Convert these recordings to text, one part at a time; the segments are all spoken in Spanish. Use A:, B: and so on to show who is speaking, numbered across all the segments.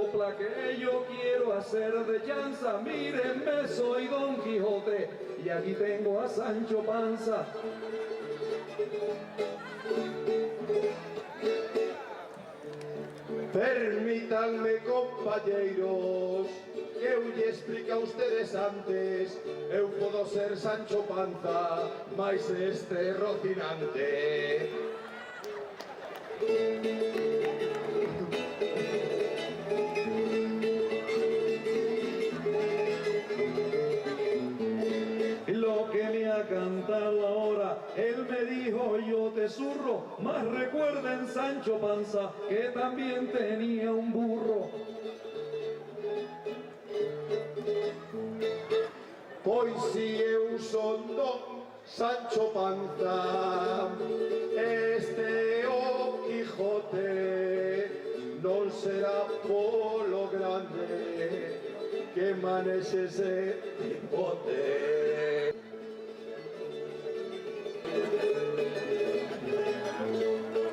A: copla que yo quiero hacer de chanza. Mírenme, soy Don Quijote y aquí tengo a Sancho Panza.
B: Permítanme, compañeros, que eu lle explique a ustedes antes. Eu podo ser Sancho Panza, mais este Rocinante.
A: Lo que me ha cantado ahora, él me dijo yo te zurro, mas recuerden Sancho Panza que también tenía un burro.
B: Pois si eu son Don Sancho Panza, este o Quijote non será polo grande que manexe ese bote.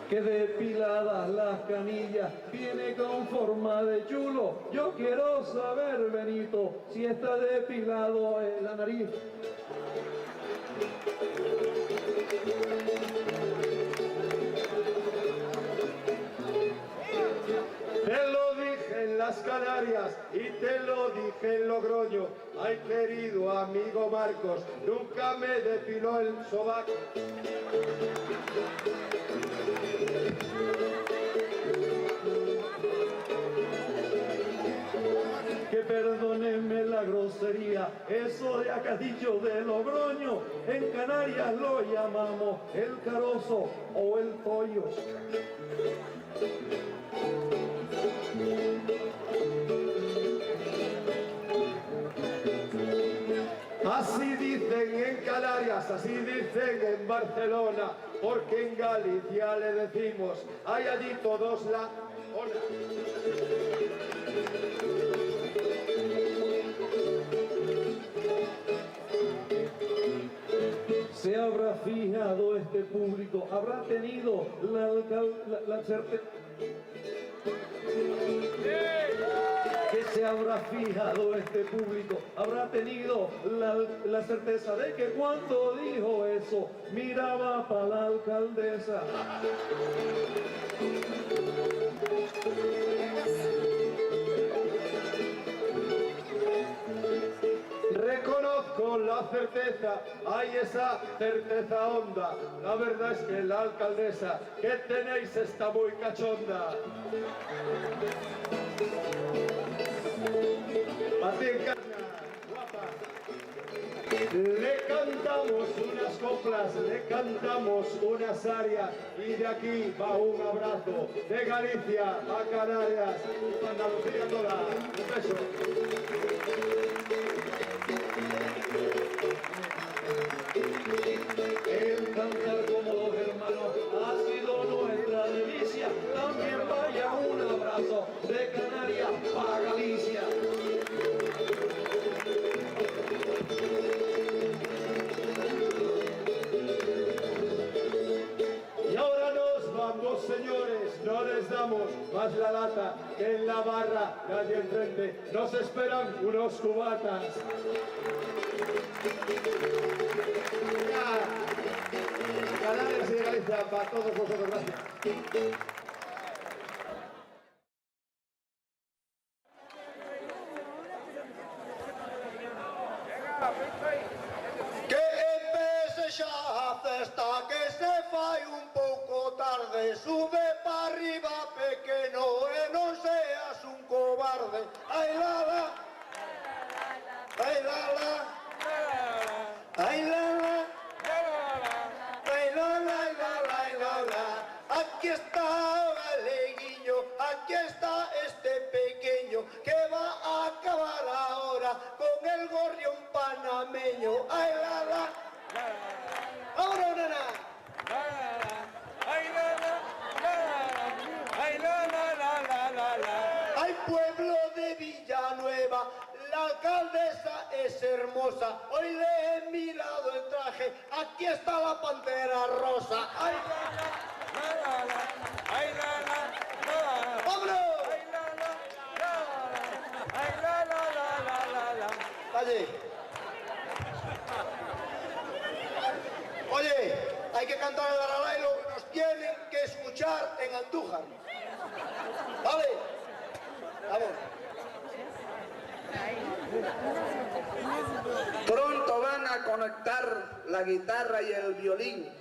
A: Que depiladas las canillas viene con forma de chulo. Yo quiero saber, Benito, si está depilado en la nariz.
B: Te lo dije en las Canarias y te lo dije en Logroño. Ay, querido amigo Marcos, nunca me depiló el sobaco.
A: Que perdónenme la grosería, eso de Acadillo de Logroño, en Canarias lo llamamos el carozo o el pollo.
B: Así dicen en Canarias, así dicen en Barcelona, porque en Galicia le decimos, hay allí todos la... Hola.
A: ¿Se habrá fijado este público? ¿Habrá tenido la certeza? ¿Qué se habrá fijado este público? ¿Habrá tenido la certeza de que cuando dijo eso miraba para la alcaldesa?
B: Reconozco la certeza, hay esa certeza honda. La verdad es que la alcaldesa que tenéis está muy cachonda. Patincarna, guapa. Le cantamos unas coplas, le cantamos unas arias y de aquí va un abrazo de Galicia a Canarias y para Andalucía toda. Un beso.
A: El cantar como dos hermanos ha sido nuestra delicia. También vaya un abrazo de Canarias para Galicia.
B: Y ahora nos vamos, señores, no les damos más la lata, que en la barra de allí enfrente nos esperan unos cubatas. Canarias y Galicia para todos vosotros, gracias.
C: Que empece xa a festa, que se fai un pouco tarde. Sube para arriba, pequeno, e non seas un cobarde. Ai la la, ai la la, ai la la, ai la la, ai la la, ai la la. Aquí está Galeguiño, aquí está este pequeño que va a acabar ahora con el gorrión panameño. Ay la la, ahora nena.
D: Ay la la, ay la la la la la la.
C: Ay pueblo de Villanueva, la alcaldesa es hermosa. Hoy le he mirado el traje, aquí está la pantera rosa. Ay
D: La la la, ay la la la,
C: ¡vámonos!
D: ay la la la.
C: Vale. Oye, hay que cantar el Aralailo, nos tienen que escuchar en Andújar. Vale. Vamos.
E: Pronto van a conectar la guitarra y el violín.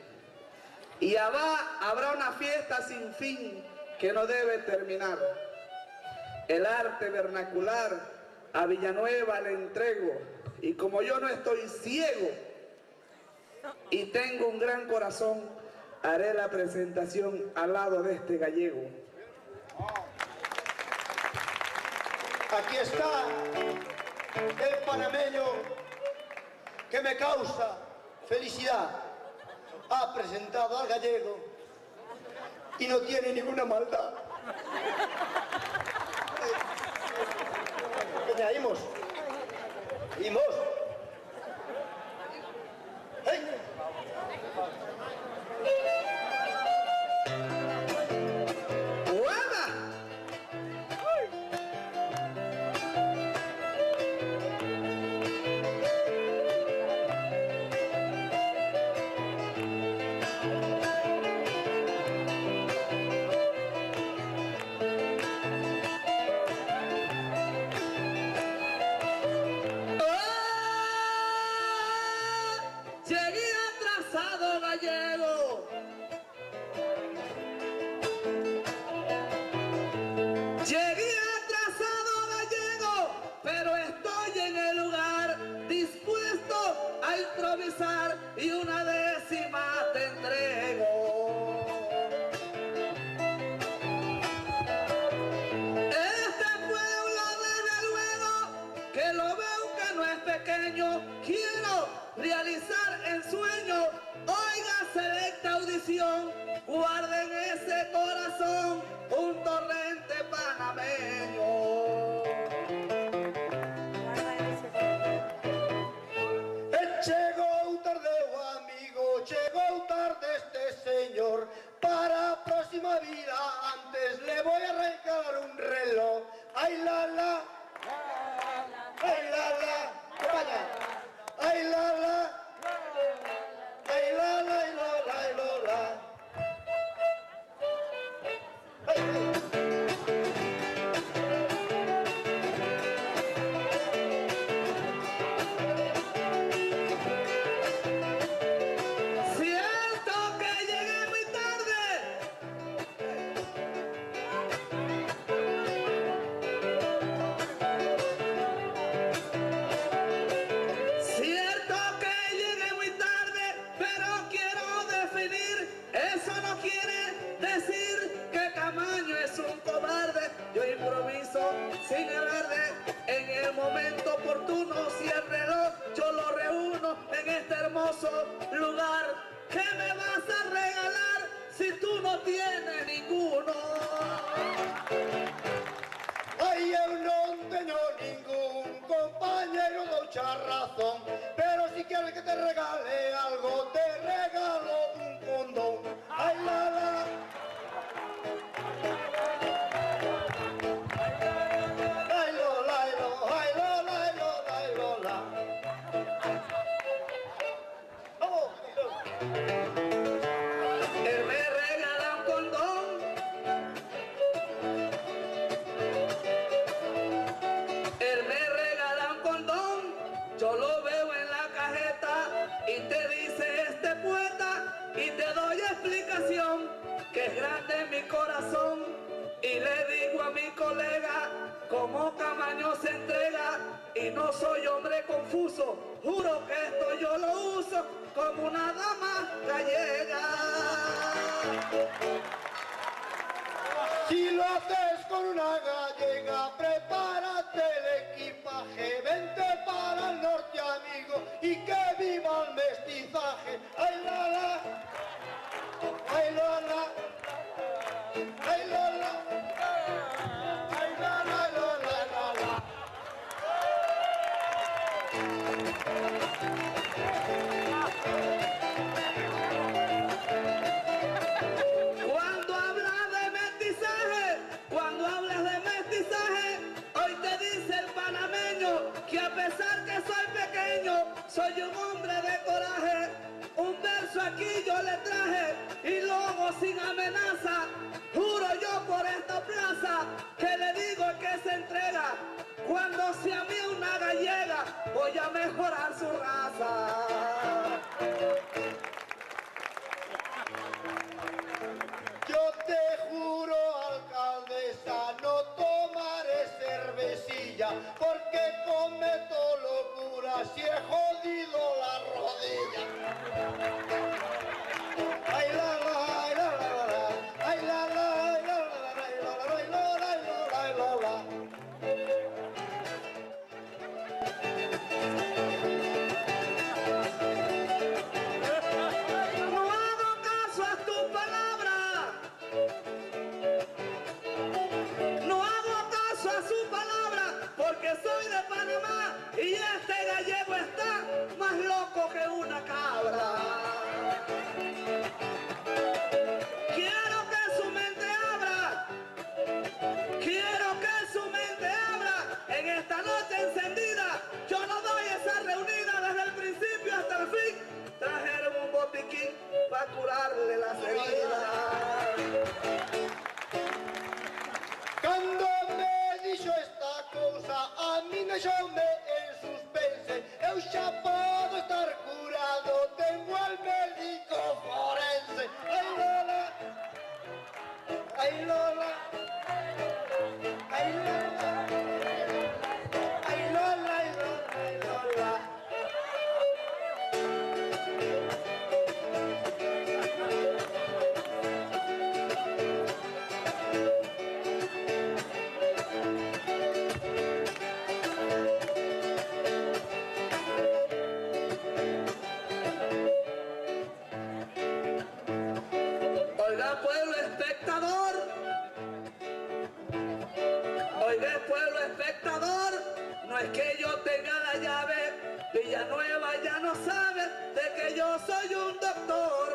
E: Y habrá una fiesta sin fin que no debe terminar. El arte vernacular a Villanueva le entrego. Y como yo no estoy ciego y tengo un gran corazón, haré la presentación al lado de este gallego.
C: Aquí está el panameño que me causa felicidad. Ha presentado al gallego y no tiene ninguna maldad. Venga, imos. Imos. ¡Hey!
E: Llegué atrasado gallego, pero estoy en el lugar dispuesto a improvisar y una décima te entrego. Este pueblo desde luego que lo veo que no es pequeño, quiero realizar el sueño. Oiga, selecta audición, guarden ese corazón, un torrente panameño.
C: Chegou tarde o amigo, chegou tarde este señor. Para a próxima vida antes le voy a regalar un reloj. Ay la la, ay la la, vaya, ay la la, ay la la, ay la la, ay la la. Ay, ay.
E: Sin alarde, en el momento oportuno, si el reloj yo lo reúno en este hermoso lugar. ¿Qué me vas a regalar si tú no tienes ninguno?
C: Ay, eu non teño ningún compañero, mucha razón, pero si quieres que te regale algo, te regalo un condón. Ay, la la.
E: Él me regala un condón. Él me regala un condón. Yo lo veo en la cajeta y te dice este poeta y te doy explicación que es grande mi corazón y le digo a mi colega como Camaño se entrega y no soy hombre confuso, juro que esto yo lo uso como una dama gallega.
C: Si lo haces con una gallega, prepárate el equipaje, vente para el norte, amigo, y que viva el mestizaje. Ay, la, la, ay, la, la, ay, la, la, ay, la, la, la, la, la, la.
E: Cuando hablas de mestizaje, hoy te dice el panameño que a pesar que soy soy un hombre de coraje, un verso aquí yo le traje y luego sin amenaza, juro yo por esta plaza que le digo que se entrega. Cuando sea a mí una gallega voy a mejorar su raza.
C: Yo te juro, alcaldesa, no tomaré cervecilla porque cometo locura si he jodido la rodilla. Ay la la, ay la la la, ay la la, ay la la la, ay la la, ay la la, ay la la.
E: No hago caso a tu palabra, no hago caso a su palabra, porque soy de Panamá y este gallego está más loco que una cabra. Quiero que su mente abra, quiero que su mente abra en esta noche encendida. Yo no doy esa reunida desde el principio hasta el fin. Trajeron un botiquín para curarle las heridas.
C: Cuando me dicho esta cosa, a mí me llame en suspense. Eu xa podo estar curado, tengo al médico forense. Ay Lola, ay Lola, ay Lola, ay Lola, ay Lola, ay Lola.
E: Oiga pueblo espectador, oiga pueblo espectador, no es que yo tenga la llave, Villanueva ya no sabe de que yo soy un doctor.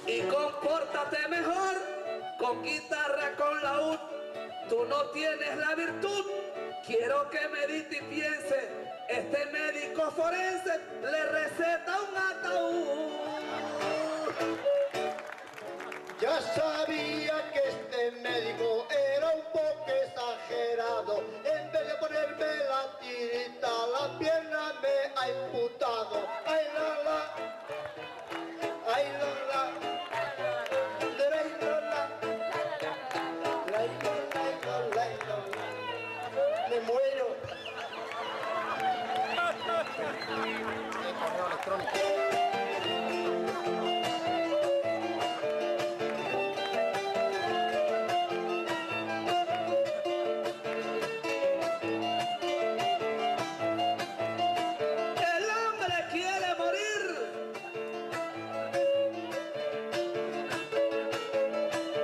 E: Y compórtate mejor, con guitarra, con laúd, tú no tienes la virtud. Quiero que medite y piense, este médico forense le receta un ataúd.
C: Ya sabía que este médico era un poco exagerado. En vez de ponerme la tirita, la pierna me ha imputado. Ay Lola, ay Lola, ay Lola, ay Lola, ay Lola. Me muero.
E: El hombre quiere morir.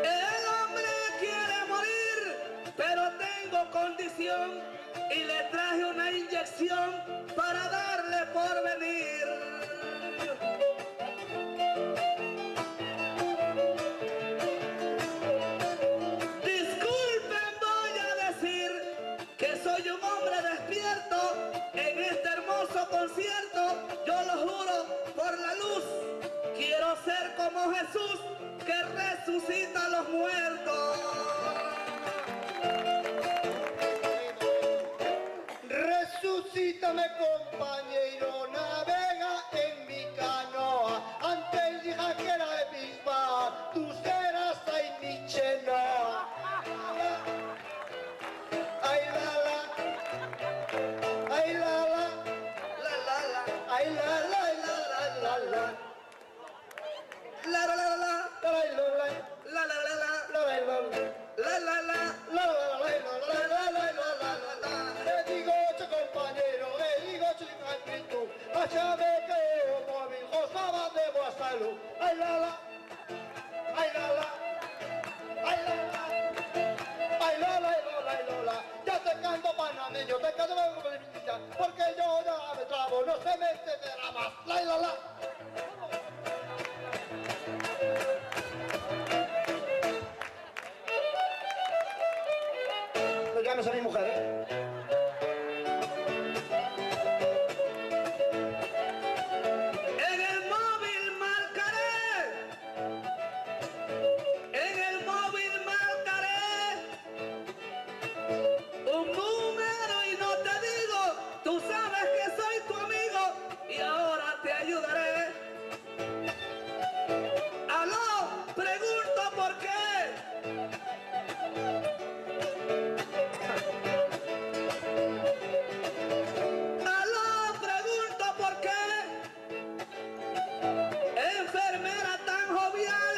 E: El hombre quiere morir, pero tengo condición y le traje una inyección para darle por venir. Disculpen, voy a decir que soy un hombre despierto en este hermoso concierto. Yo lo juro por la luz, quiero ser como Jesús que resucita a los muertos.
C: Resucítame, compañero, navega en mi canoa. Antes dije que era de Bismarck, tú serás ay mi chenoa. Ay la la, ay la la,
E: La la la,
C: ay la la, la la la la.
E: la la la la,
C: Ay la la,
E: la la la la,
C: la la la la.
E: la la la.
C: Le digo, compañero, le digo, chico, vaya de que como mi hijo estaba de Guasalú. Ay la la, ay la la, ay la la, ay la la, ay la la. Ya te canto panameño, te canto porque yo ya me trabo, no se me entenderá más. La la. Pero llámese a mi mujer, ¿eh?
E: En el móvil marcaré, en el móvil marcaré un número y no te digo, tú sabes que soy tu amigo y ahora te ayudaré. Aló, pregunto por qué. Aló, pregunto por qué. Enfermera tan jovial,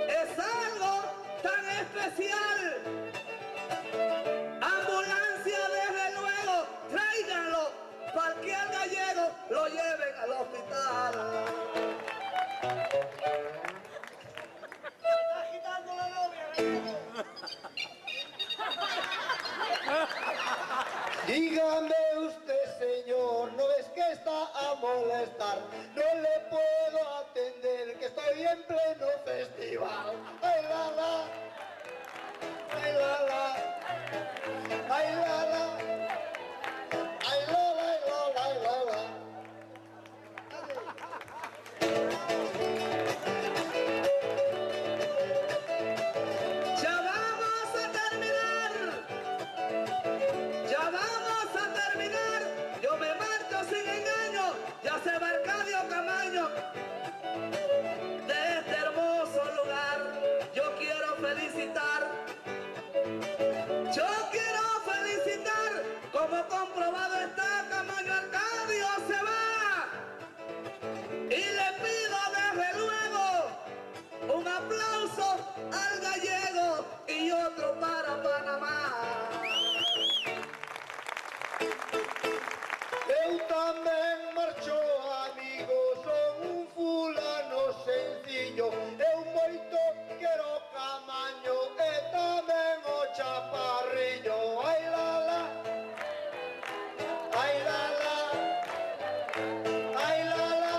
E: es algo tan especial. Ambulancia desde luego, tráiganlo para que al gallego lo lleven al hospital.
C: Está agitando la novia. Dígame usted, señor, ¿no es que está a molestar? No le puedo atender, que estoy en pleno festival. ¡Ay, la, la! ¡Ay, la, la! ¡Ay, la, la! ¡Ay, la, la, la, la, la, la!
E: Ya vamos a terminar, ya vamos a terminar. Yo me marcho sin engaño, ya se va Arcadio Camaño de este hermoso lugar. Yo quiero felicitar, como comprobado está, Camaño Arcadio se va. Y le pido desde luego un aplauso al gallego y otro para Panamá.
C: Eu tamén marcho, amigos, son un fulano sencillo. Eu moito quero Camaño e tamén o Chaparrillo. Ai la la, ai la la, ai la la,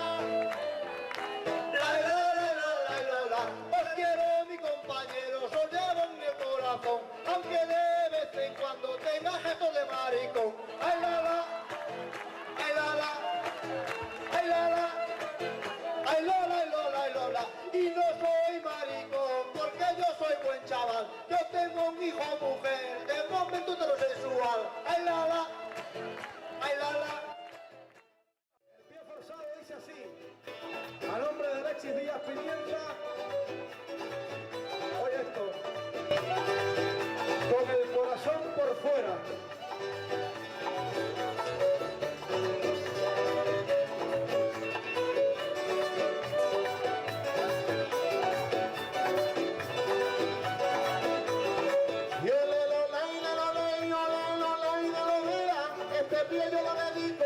C: la la la la la la. Os quiero, mi compañero, os llevo en el corazón, aunque de vez en cuando tenga gesto de maricón. Ai la la. Ay Lola, ay Lola, ay Lola, ay Lola, ay Lola. Y no soy maricón porque yo soy buen chaval. Yo tengo un hijo mujer de momento heterosexual. Ay Lola, ay Lola.
B: El pie forzado dice así. A nombre de Alexis Díaz Pimienta. Oye esto. Con el corazón por fuera. Este pie yo lo dedico